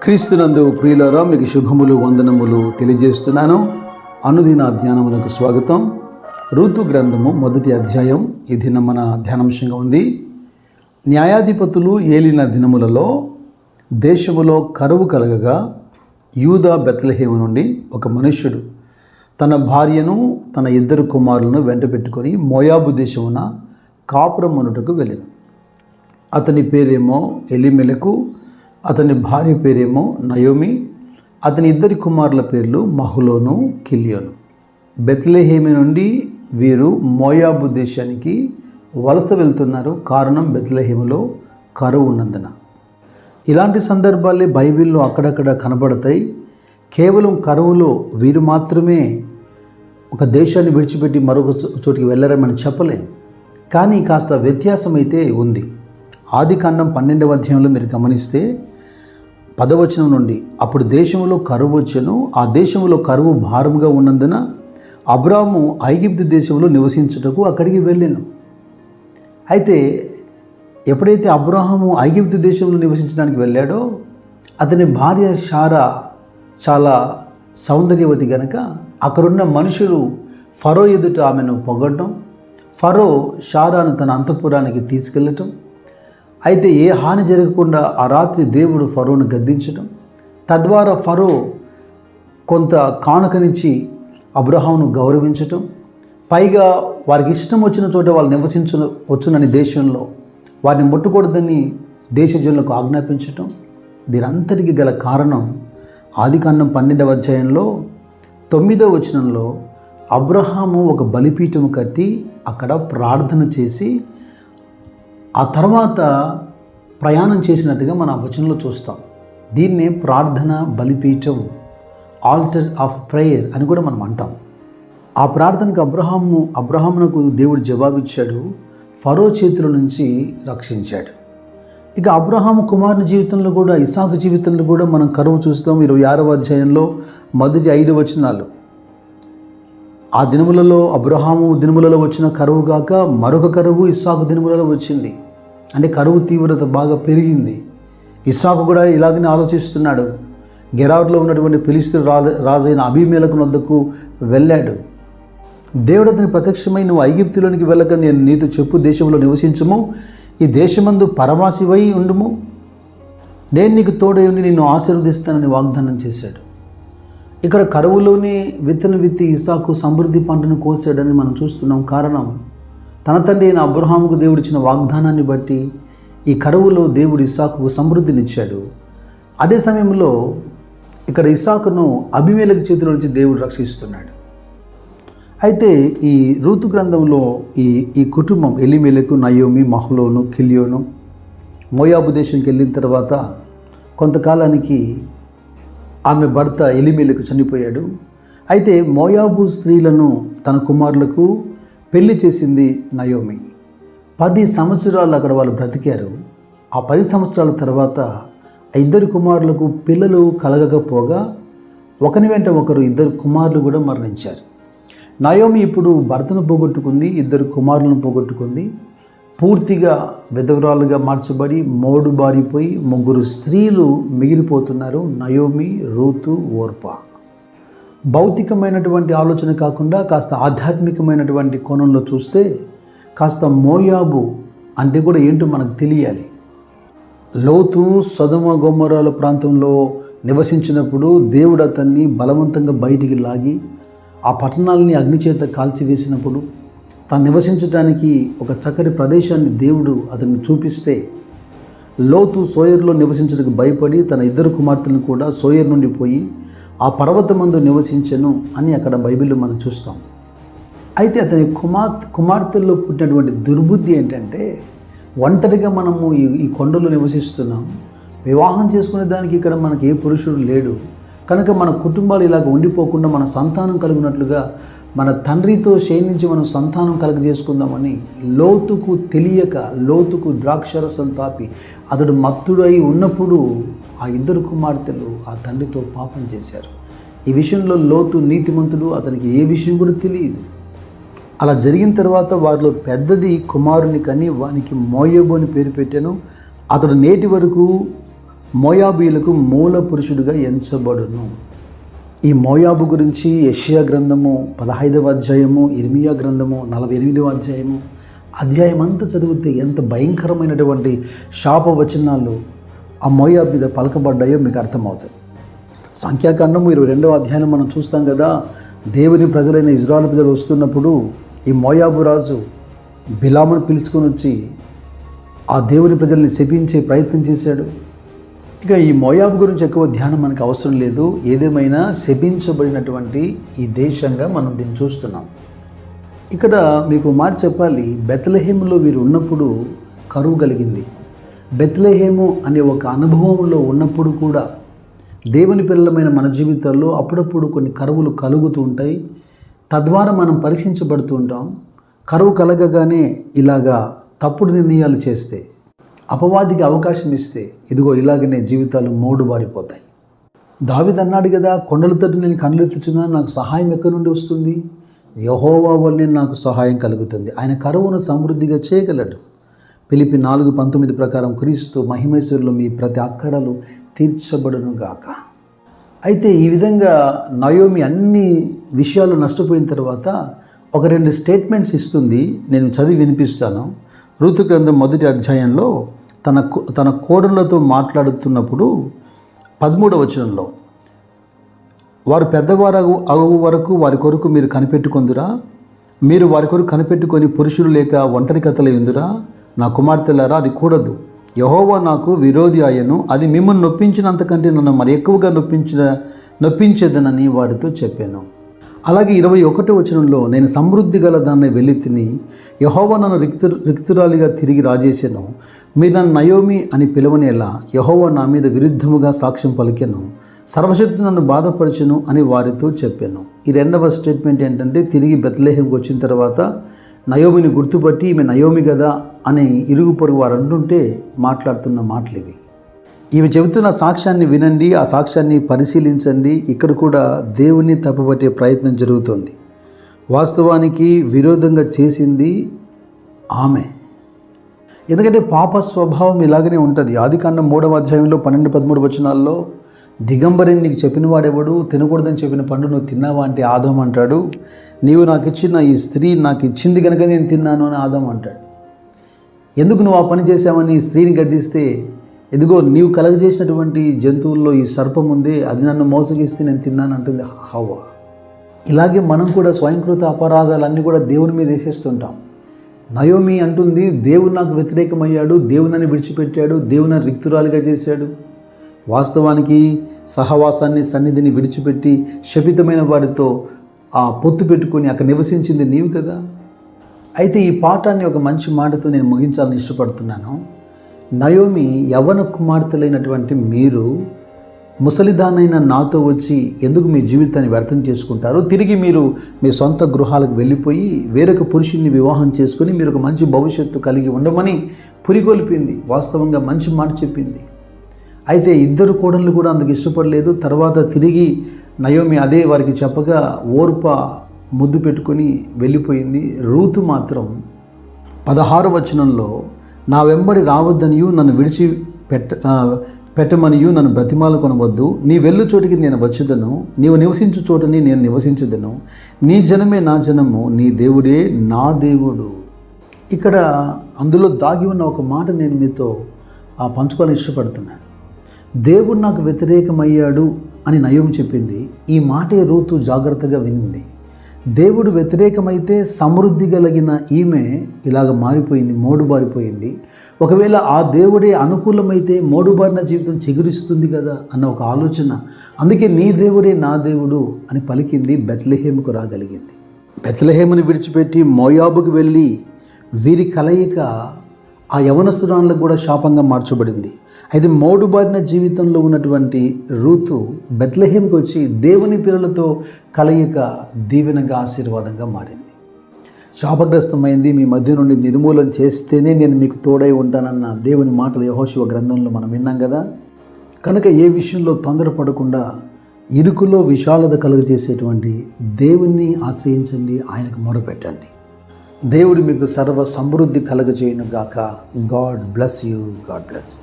క్రీస్తునందు ప్రియులారా, మీకు శుభములు వందనములు తెలియజేస్తున్నాను. అనుదిన ధ్యానమునకు స్వాగతం. ఋతు గ్రంథము 1వ అధ్యాయం ఈ దినం మన ధ్యానాంశంగా ఉంది. న్యాయాధిపతులు ఏలిన దినములలో దేశములో కరువు కలగగా యూదా బెత్లెహేము నుండి ఒక మనుష్యుడు తన భార్యను తన 2 కుమారులను వెంట పెట్టుకొని మోయాబు దేశమున కాపురమునుటకు వెళ్ళెను. అతని పేరేమో ఎలీమెలకు, అతని భార్య పేరేమో నయోమి. అతని 2 కుమారుల పేర్లు మహులోను, కిలియోను. బెత్లెహేము నుండి వీరు మోయాబు దేశానికి వలస వెళ్తున్నారు. కారణం బెత్లెహేములో కరువు ఉన్నందున. ఇలాంటి సందర్భాలే బైబిల్లో అక్కడక్కడ కనబడతాయి. కేవలం కరువులో వీరు మాత్రమే ఒక దేశాన్ని విడిచిపెట్టి మరొక చోటికి వెళ్ళరని చెప్పలేం. కానీ కాస్త వ్యత్యాసం అయితే ఉంది. ఆదికాండం 12వ అధ్యాయంలో మీరు గమనిస్తే 10వ వచనం నుండి, అప్పుడు దేశంలో కరువు వచ్చెను, ఆ దేశంలో కరువు భారముగా ఉన్నందున అబ్రాము ఐగుప్తు దేశంలో నివసించుటకు అక్కడికి వెళ్ళెను. అయితే ఎప్పుడైతే అబ్రాహాము ఐగుప్తు దేశంలో నివసించడానికి వెళ్ళాడో అతని భార్య శారా చాలా సౌందర్యవతి గనక అక్కడున్న మనుషులు ఫరో ఎదుట ఆమెను పొగడటం, ఫరో శారాను తన అంతఃపురానికి తీసుకెళ్ళటం, అయితే ఏ హాని జరగకుండా ఆ రాత్రి దేవుడు ఫరోను గద్దించడం, తద్వారా ఫరో కొంత కానుకనిచ్చి అబ్రహామును గౌరవించటం, పైగా వారికి ఇష్టం వచ్చిన చోట వాళ్ళు నివసించవచ్చునని దేశంలో వారిని ముట్టకూడదని దేశ జనులకు ఆజ్ఞాపించటం. దీనంతటికి గల కారణం ఆదికాండం 12వ అధ్యాయంలో 9వ వచనంలో అబ్రహాము ఒక బలిపీఠము కట్టి అక్కడ ప్రార్థన చేసి ఆ తర్వాత ప్రయాణం చేసినట్టుగా మన వచనంలో చూస్తాం. దీన్నే ప్రార్థన బలిపీఠం, ఆల్టర్ ఆఫ్ ప్రేయర్ అని కూడా మనం అంటాం. ఆ ప్రార్థనకు అబ్రహామునకు దేవుడు జవాబిచ్చాడు, ఫరో చేతుల నుంచి రక్షించాడు. ఇక అబ్రహాము కుమారుని జీవితంలో కూడా, ఇసాకు జీవితంలో కూడా మనం కరువు చూస్తాం. 26వ అధ్యాయంలో మొదటి 5 వచనాలు, ఆ దినములలో అబ్రహాము దినములలో వచ్చిన కరువు కాక మరొక కరువు ఇస్సాకు దినములలో వచ్చింది. అంటే కరువు తీవ్రత బాగా పెరిగింది. ఇస్సాకు కూడా ఇలాగనే ఆలోచిస్తున్నాడు. గెరారులో ఉన్నటువంటి ఫిలిష్తీయుల రాజైన అబీమెలెకు వద్దకు వెళ్ళాడు. దేవుడు అతని ప్రత్యక్షమై, నువ్వు ఐగుప్తులోనికి వెళ్ళక నేను నీతో చెప్పు దేశంలో నివసించుము, ఈ దేశమందు పరవాసివై ఉండుము, నేను నీకు తోడై ఉండి నిన్ను ఆశీర్వదిస్తానని వాగ్దానం చేశాడు. ఇక్కడ కరువులోనే విత్తనం విత్తి ఇస్సాకు సమృద్ధి పంటను కోసాడని మనం చూస్తున్నాం. కారణం తన తండ్రి అయిన అబ్రహాముకు దేవుడిచ్చిన వాగ్దానాన్ని బట్టి ఈ కరువులో దేవుడు ఇస్సాకుకు సమృద్ధినిచ్చాడు. అదే సమయంలో ఇక్కడ ఇస్సాకును అబీమెలెకు చేతిలో నుంచి దేవుడు రక్షిస్తున్నాడు. అయితే ఈ ఋతు గ్రంథంలో ఈ కుటుంబం ఎలీమెలెకు, నయోమి, మహులోను, కిలియోను మోయాబు దేశంకి వెళ్ళిన తర్వాత కొంతకాలానికి ఆమె భర్త ఎలీమెలెకు చనిపోయాడు. అయితే మోయాబు స్త్రీలను తన కుమారులకు పెళ్లి చేసింది నయోమి. 10 సంవత్సరాలు అక్కడ వాళ్ళు బ్రతికారు. ఆ 10 సంవత్సరాల తర్వాత 2 కుమారులకు పిల్లలు కలగకపోగా ఒకని వెంట ఒకరు 2 కుమారులు కూడా మరణించారు. నయోమి ఇప్పుడు భర్తను పోగొట్టుకుంది, 2 కుమారులను పోగొట్టుకుంది. పూర్తిగా విధవరాలుగా మార్చబడి మోడు బారిపోయి 3 స్త్రీలు మిగిలిపోతున్నారు, నయోమి, రూతు, ఓర్పా. భౌతికమైనటువంటి ఆలోచన కాకుండా కాస్త ఆధ్యాత్మికమైనటువంటి కోణంలో చూస్తే కాస్త మోయాబు అంటే కూడా ఏంటో మనకు తెలియాలి. లోతు సొదొమ గొమొర్రాల ప్రాంతంలో నివసించినప్పుడు దేవుడు అతన్ని బలవంతంగా బయటికి లాగి ఆ పట్టణాలని అగ్నిచేత కాల్చివేసినప్పుడు తాను నివసించడానికి ఒక చక్కటి ప్రదేశాన్ని దేవుడు అతనికి చూపిస్తే లోతు సోయర్లో నివసించడానికి భయపడి తన 2 కుమార్తెలను కూడా సోయర్ నుండి పోయి ఆ పర్వతమందు నివసించెను అని అక్కడ బైబిల్లో మనం చూస్తాం. అయితే అతని కుమార్తెల్లో పుట్టినటువంటి దుర్బుద్ధి ఏంటంటే, ఒంటరిగా మనము ఈ కొండలో నివసిస్తున్నాం, వివాహం చేసుకునే దానికి ఇక్కడ మనకి ఏ పురుషుడు లేడు కనుక మన కుటుంబాలు ఇలాగ ఉండిపోకుండా మన సంతానం కలిగినట్లుగా మన తండ్రితో శయనించి మనం సంతానం కలగజేసుకుందామని లోతుకు తెలియక, లోతుకు ద్రాక్షరసం తాపి అతడు మత్తుడై ఉన్నప్పుడు ఆ 2 కుమార్తెలు ఆ తండ్రితో పాపం చేశారు. ఈ విషయంలో లోతు నీతిమంతుడు, అతనికి ఏ విషయం కూడా తెలియదు. అలా జరిగిన తర్వాత వారిలో పెద్దది కుమారుని కని వానికి మోయాబు అని పేరు పెట్టాను. అతడు నేటి వరకు మోయాబీయులకు మూల పురుషుడిగా ఎంచబడును. ఈ మోయాబు గురించి యెషయా గ్రంథము 15వ అధ్యాయము, ఇర్మియా గ్రంథము 48వ అధ్యాయం అంతా చదివితే ఎంత భయంకరమైనటువంటి శాపవచనాలు ఆ మోయాబు మీద పలకబడ్డాయో మీకు అర్థమవుతుంది. సంఖ్యాకాండము 22వ అధ్యాయం మనం చూస్తాం కదా. దేవుని ప్రజలైన ఇజ్రాయెల్ ప్రజలు వస్తున్నప్పుడు ఈ మోయాబు రాజు బిలామును పిలుచుకొని వచ్చి ఆ దేవుని ప్రజల్ని శపించే ప్రయత్నం చేశాడు. ఇక ఈ మోయాబు గురించి ఎక్కువ ధ్యానం మనకు అవసరం లేదు. ఏదేమైనా శపించబడినటువంటి ఈ దేశంగా మనం దీన్ని చూస్తున్నాం. ఇక్కడ మీకు మాట చెప్పాలి, బెత్లెహేములో వీరు ఉన్నప్పుడు కరువు కలిగింది. బెత్లెహేము అనే ఒక అనుభవంలో ఉన్నప్పుడు కూడా దేవుని పిల్లలమైన మన జీవితాల్లో అప్పుడప్పుడు కొన్ని కరువులు కలుగుతూ ఉంటాయి. తద్వారా మనం పరీక్షించబడుతూ ఉంటాం. కరువు కలగగానే ఇలాగా తప్పుడు నిర్ణయాలు చేస్తే, అపవాదికి అవకాశం ఇస్తే ఇదిగో ఇలాగనే జీవితాలు మోడుబారిపోతాయి. దావీదు అన్నాడు కదా, కొండల తట్టు నేను కన్నులెత్తుచున్నాను, నాకు సహాయం ఎక్కడి నుండి వస్తుంది? యెహోవా వల్లనే నాకు సహాయం కలుగుతుంది. ఆయన కరువును సమృద్ధిగా చేయగలడు. ఫిలిప్పీ 4:19 ప్రకారం క్రీస్తు మహిమేశ్వరులు మీ ప్రతి అక్కరలు తీర్చబడును గాక. అయితే ఈ విధంగా నయోమి అన్ని విషయాలు నష్టపోయిన తర్వాత ఒక 2 స్టేట్మెంట్స్ ఇస్తుంది. నేను చదివి వినిపిస్తాను. రూతు గ్రంథం 1వ అధ్యాయంలో తన కోడళ్లతో మాట్లాడుతున్నప్పుడు 13వ వచనంలో, వారు పెద్దవారు అగు వరకు వారి కొరకు మీరు కనిపెట్టుకొందురా, మీరు వారి కొరకు కనిపెట్టుకొని పురుషులు లేక ఒంటరి కథలు ఎందురా? నా కుమార్తెలారా, అది కూడదు. యెహోవా నాకు విరోధి అయ్యను, అది మిమ్మల్ని నొప్పించినంతకంటే నన్ను మరి ఎక్కువగా నొప్పించేదనని వారితో చెప్పాను. అలాగే 21వ వచనంలో, నేను సమృద్ధి గల దాన్ని వెళ్ళి తిని యెహోవా నన్ను రిక్తురాలిగా తిరిగి రాజేశాను, మీరు నన్ను నయోమి అని పిలవనేలా యెహోవా నా మీద విరుద్ధముగా సాక్ష్యం పలికెను, సర్వశక్తి నన్ను బాధపరచును అని వారితో చెప్పాను. ఈ 2వ స్టేట్మెంట్ ఏంటంటే, తిరిగి బెత్లెహేముకు వచ్చిన తర్వాత నయోమిని గుర్తుపట్టి ఈమె నయోమి కదా అని ఇరుగు పొరుగు వారు అంటుంటే మాట్లాడుతున్న మాటలు ఇవి. ఈమె చెబుతున్న సాక్ష్యాన్ని వినండి, ఆ సాక్ష్యాన్ని పరిశీలించండి. ఇక్కడ కూడా దేవుని తప్పుపట్టే ప్రయత్నం జరుగుతుంది. వాస్తవానికి విరోధంగా చేసింది ఆమె. ఎందుకంటే పాప స్వభావం ఇలాగనే ఉంటుంది. ఆదికాండం 3వ అధ్యాయంలో 12-13 వచనాల్లో, దిగంబరిని నీకు చెప్పిన వాడెవడు, తినకూడదని చెప్పిన పండు నువ్వు తిన్నావా అంటే ఆదాం అంటాడు. నీవు నాకు ఇచ్చిన ఈ స్త్రీ నాకు ఇచ్చింది కనుక నేను తిన్నాను అని ఆదాం అంటాడు. ఎందుకు నువ్వు ఆ పని చేశావని ఈ స్త్రీని గద్దిస్తే, ఎదుగో నీవు కలగజేసినటువంటి జంతువుల్లో ఈ సర్పం ఉంది, అది నన్ను మోసగిస్తే నేను తిన్నాను అంటుంది హవ్వ. ఇలాగే మనం కూడా స్వయంకృత అపరాధాలన్నీ కూడా దేవుని మీద వేసేస్తుంటాం. నయోమి అంటుంది, దేవుడు నాకు వ్యతిరేకమయ్యాడు, దేవుడు నన్ను విడిచిపెట్టాడు, దేవుడు నన్ను రిక్తురాలిగా చేశాడు. వాస్తవానికి సహవాసాన్ని, సన్నిధిని విడిచిపెట్టి శపితమైన వారితో ఆ పొత్తు పెట్టుకొని అక్కడ నివసించింది నీవు కదా. అయితే ఈ పాఠాన్ని ఒక మంచి మాటతో నేను ముగించాలని ఇష్టపడుతున్నాను. నయోమి యవ్వన కుమార్తెలైనటువంటి మీరు ముసలిదానైన నాతో వచ్చి ఎందుకు మీ జీవితాన్ని వ్యర్థం చేసుకుంటారు? తిరిగి మీరు మీ సొంత గృహాలకు వెళ్ళిపోయి వేరొక పురుషుని వివాహం చేసుకుని మీరు ఒక మంచి భవిష్యత్తు కలిగి ఉండమని పురికొల్పింది. వాస్తవంగా మంచి మాట చెప్పింది. అయితే ఇద్దరు కోడళ్ళు కూడా అందుకు ఇష్టపడలేదు. తర్వాత తిరిగి నయోమి అదే వారికి చెప్పగా ఓర్ప ముద్దు పెట్టుకొని వెళ్ళిపోయింది. రూతు మాత్రం 16వ వచనంలో, నా వెంబడి రావద్దనియు నన్ను పెట్టమనియు నన్ను బ్రతిమాలు కొనవద్దు, నీ వెళ్ళు చోటికి నేను వచ్చేదను, నీవు నివసించు చోటని నేను నివసించదను, నీ జనమే నా జనము, నీ దేవుడే నా దేవుడు. ఇక్కడ అందులో దాగి ఉన్న ఒక మాట నేను మీతో పంచుకోవాలని ఇష్టపడుతున్నాను. దేవుడు నాకు వ్యతిరేకమయ్యాడు అని నయోమి చెప్పింది. ఈ మాటే రూతు జాగ్రత్తగా వినింది. దేవుడు వ్యతిరేకమైతే సమృద్ధి కలిగిన ఈమె ఇలాగ మారిపోయింది, మోడుబారిపోయింది. ఒకవేళ ఆ దేవుడే అనుకూలమైతే మోడుబారిన జీవితం చిగురిస్తుంది కదా అన్న ఒక ఆలోచన. అందుకే నీ దేవుడే నా దేవుడు అని పలికింది. బెత్లెహేముకు రాగలిగింది. బెత్లెహేముని విడిచిపెట్టి మోయాబుకు వెళ్ళి వీరి కలయిక ఆ యవనస్తురాలకు కూడా శాపంగా మార్చబడింది. అయితే మోడుబారిన జీవితంలో ఉన్నటువంటి రూతు బెత్లెహేముకు వచ్చి దేవుని పిల్లలతో కలయిక దీవెనగా, ఆశీర్వాదంగా మారింది. శాపగ్రస్తమైంది మీ మధ్య నుండి నిర్మూలన చేస్తేనే నేను మీకు తోడై ఉంటానన్న దేవుని మాటలు యెహోషువ గ్రంథంలో మనం విన్నాం కదా. కనుక ఏ విషయంలో తొందరపడకుండా ఇరుకులో విశాలత కలుగజేసేటువంటి దేవుణ్ణి ఆశ్రయించండి, ఆయనకు మొరపెట్టండి. దేవుడు మీకు సర్వ సమృద్ధి కలగజేయును గాక. God bless you. God bless you.